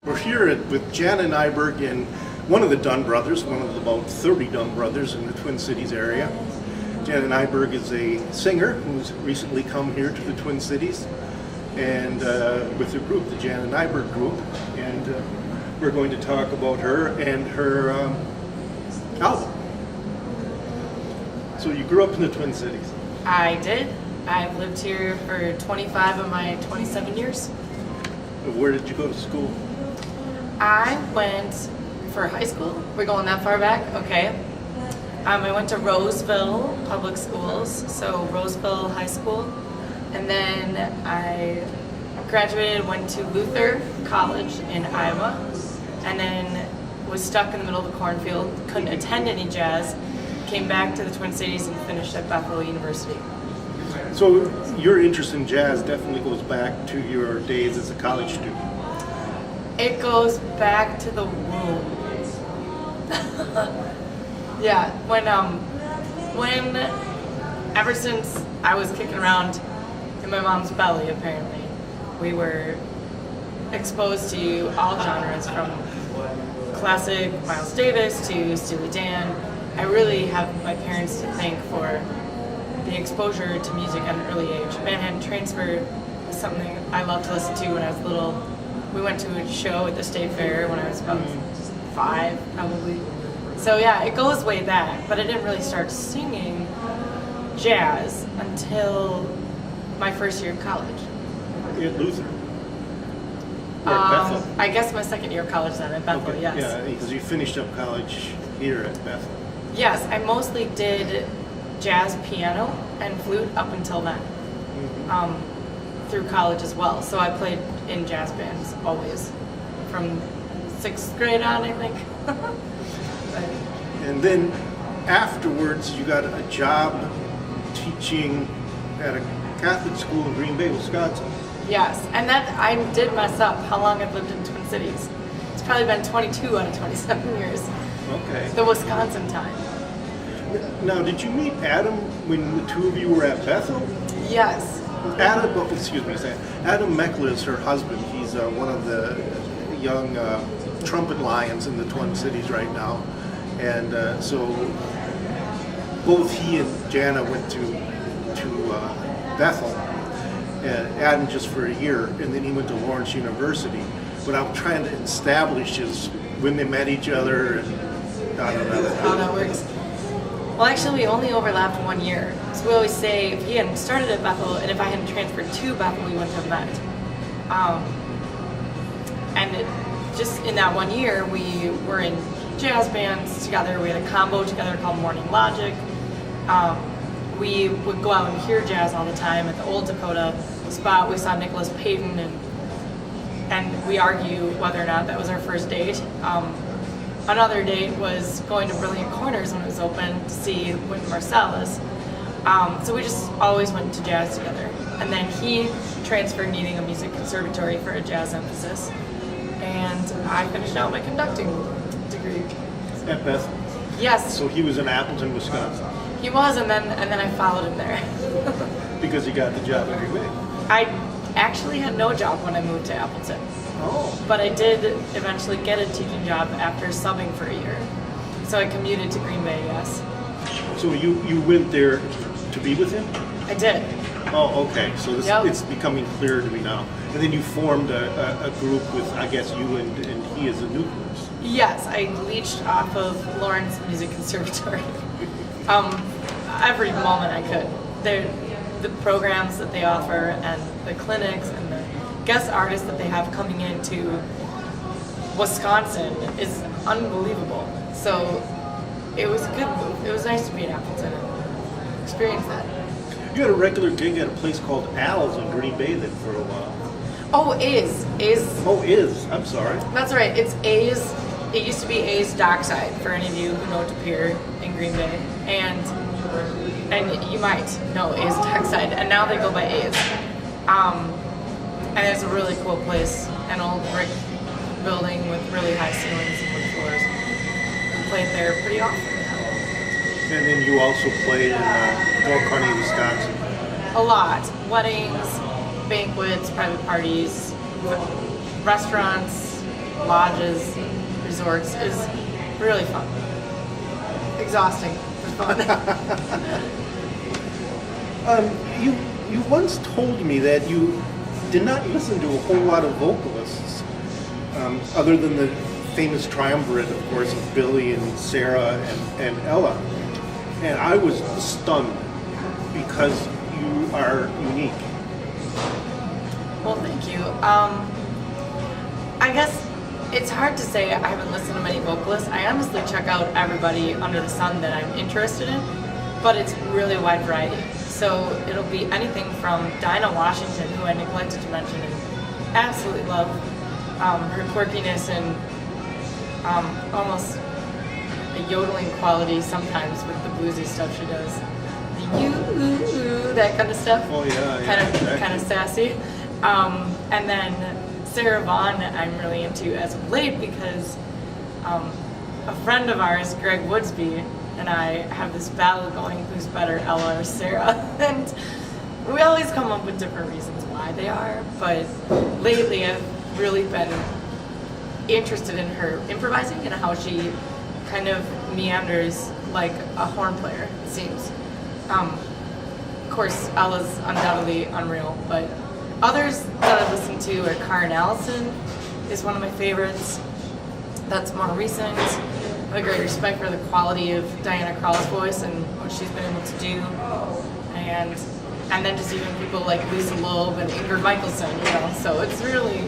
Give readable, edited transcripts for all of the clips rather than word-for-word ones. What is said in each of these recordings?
We're here with Jana Nyberg and one of the Dunn brothers, one of the about 30 Dunn brothers in the Twin Cities area. Jana Nyberg is a singer who's recently come here to the Twin Cities and with her group, the Jana Nyberg group, and we're going to talk about her and her album. So you grew up in the Twin Cities? I did. I've lived here for 25 of my 27 years. Where did you go to school? I went for high school. We're going that far back? Okay. I went to Roseville Public Schools, so Roseville High School. And then I graduated, went to Luther College in Iowa, and then was stuck in the middle of the cornfield, couldn't attend any jazz, came back to the Twin Cities and finished at Bethel University. So your interest in jazz definitely goes back to your days as a college student. It goes back to the womb. Yeah, when ever since I was kicking around in my mom's belly, apparently, we were exposed to all genres, from classic Miles Davis to Steely Dan. I really have my parents to thank for the exposure to music at an early age. Manhattan Transfer is something I loved to listen to when I was little. We went to a show at the State Fair when I was about 5, probably. So yeah, it goes way back, but I didn't really start singing jazz until my first year of college. At Luther? Or at Bethel? I guess my second year of college then at Bethel, Okay. yes. Yeah, because you finished up college here at Bethel. Yes, I mostly did jazz piano and flute up until then, through college as well. So I played in jazz bands always, from 6th grade on, I think. And then afterwards, you got a job teaching at a Catholic school in Green Bay, Wisconsin. Yes, and that I did mess up how long I've lived in Twin Cities. It's probably been 22 out of 27 years. Okay. The Wisconsin time. Now, did you meet Adam when the two of you were at Bethel? Yes. Adam Meckler is her husband. He's one of the young trumpet lions in the Twin Cities right now. And so both he and Jana went to Bethel, and Adam just for a year, and then he went to Lawrence University. What I'm trying to establish is when they met each other, and I don't know How that works. Well, actually, we only overlapped 1 year. So we always say if he hadn't started at Bethel, and if I hadn't transferred to Bethel, we wouldn't have met. Just in that 1 year, we were in jazz bands together. We had a combo together called Morning Logic. We would go out and hear jazz all the time at the Old Dakota spot. We saw Nicholas Payton, and we argue whether or not that was our first date. Another date was going to Brilliant Corners when it was open to see Wynton Marsalis. So we just always went to jazz together. And then he transferred needing a music conservatory for a jazz emphasis. And I finished out my conducting degree. at Bethel. Yes. So he was in Appleton, Wisconsin, He was, and then I followed him there. because he got the job in Green Bay. I actually had no job when I moved to Appleton. Oh. But I did eventually get a teaching job after subbing for a year. So I commuted to Green Bay, yes. So you went there to be with him? I did. Oh, okay. So this, Yep. it's becoming clear to me now. And then you formed a group with, I guess, you and he as a nucleus. Yes, I leached off of Lawrence Music Conservatory. Every moment I could. The programs that they offer, and the clinics, and the guest artists that they have coming into Wisconsin is unbelievable. So it was a good move. It was nice to be in Appleton and experience that. You had a regular gig at a place called Al's in Green Bay then for a while. Oh, A's. Oh, is. I'm sorry. That's right. It's A's. It used to be A's Dockside, for any of you who know De Pere in Green Bay. And you might know A's Dockside. And now they go by A's. And it's a really cool place. An old brick building with really high ceilings and wood floors. We played there pretty often. And then you also played in North Carney, Wisconsin. A lot. Weddings, banquets, private parties, restaurants, lodges, resorts is really fun. Exhausting, but fun. You once told me that you did not listen to a whole lot of vocalists, other than the famous triumvirate, of course, of Billy and Sarah and Ella. And I was stunned because you are unique. Well, thank you. I guess it's hard to say I haven't listened to many vocalists. I honestly check out everybody under the sun that I'm interested in, but it's really wide variety. So it'll be anything from Dinah Washington, who I neglected to mention and absolutely love her quirkiness and almost a yodeling quality sometimes with the bluesy stuff she does. The that kind of stuff. Oh yeah, exactly. Kind of sassy. And then Sarah Vaughan I'm really into as of late because a friend of ours, Greg Woodsby, and I have this battle going, who's better, Ella or Sarah? And we always come up with different reasons why they are, but lately I've really been interested in her improvising and how she kind of meanders like a horn player, it seems. Of course, Ella's undoubtedly unreal, but others that I listen to are Karen Allison is one of my favorites. That's more recent. I have a great respect for the quality of Diana Krall's voice and what she's been able to do. And then just even people like Lisa Loeb and Ingrid Michaelson, you know. So it's really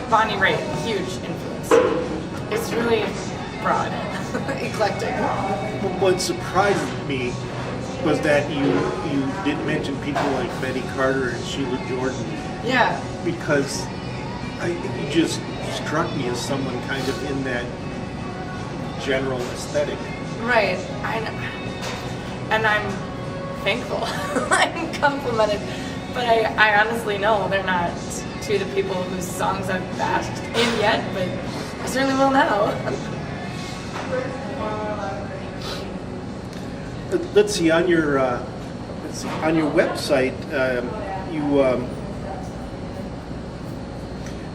Bonnie Raitt, huge influence. It's really broad, eclectic. What surprised me was that you didn't mention people like Betty Carter and Sheila Jordan. Yeah. Because you just struck me as someone kind of in that general aesthetic. Right. And I'm thankful. I'm complimented. But I honestly know they're not two of the people whose songs I've bashed in yet, but I certainly will now. Let's see, on your website,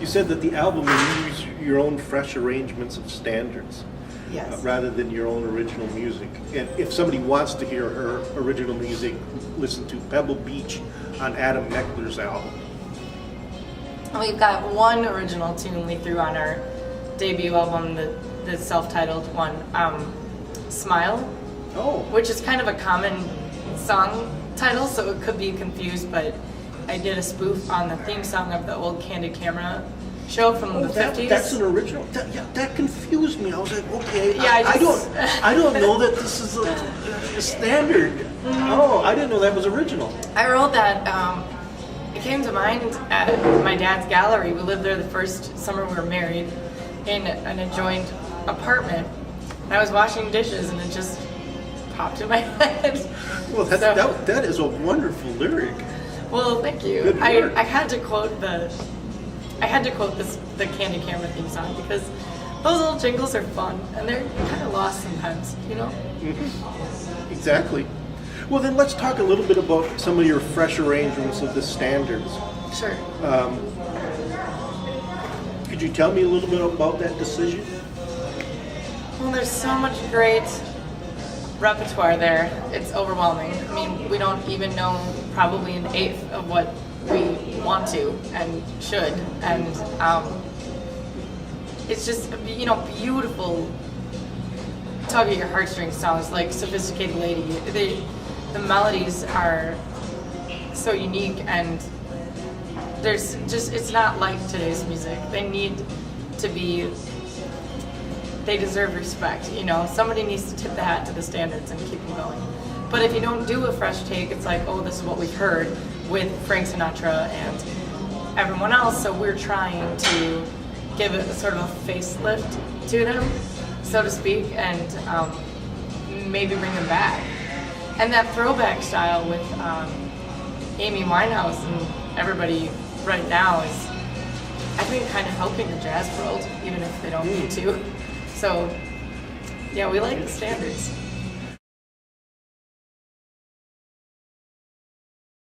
you said that the album will use your own fresh arrangements of standards. Yes. Rather than your own original music. And if somebody wants to hear her original music, listen to Pebble Beach on Adam Meckler's album. We've got one original tune we threw on our debut album, the self-titled one, Smile. Oh. Which is kind of a common song title, so it could be confused, but I did a spoof on the theme song of the old Candid Camera show from the 50s. That's an original. That confused me. I was like, okay, yeah, I don't know that this is a standard. Mm-hmm. Oh, I didn't know that was original. I wrote that. It came to mind at my dad's gallery. We lived there the first summer we were married in an adjoined apartment. And I was washing dishes, and it just popped in my head. Well, that is a wonderful lyric. Well, thank you. I had to quote the Candid Camera theme song because those little jingles are fun and they're kind of lost sometimes, you know? Mm-hmm. Exactly. Well, then let's talk a little bit about some of your fresh arrangements of the standards. Sure. Could you tell me a little bit about that decision? Well, there's so much great repertoire there. It's overwhelming. I mean, we don't even know probably an eighth of what we want to and should, and it's just, you know, beautiful tug at your heartstrings songs like Sophisticated Lady. The melodies are so unique, and there's just, it's not like today's music. They need to be, they deserve respect, you know. Somebody needs to tip the hat to the standards and keep them going. But if you don't do a fresh take, it's like, oh, this is what we've heard with Frank Sinatra and everyone else, so we're trying to give it a sort of a facelift to them, so to speak, and maybe bring them back. And that throwback style with Amy Winehouse and everybody right now is, I think, kind of helping the jazz world, even if they don't need to. So, yeah, we like the standards.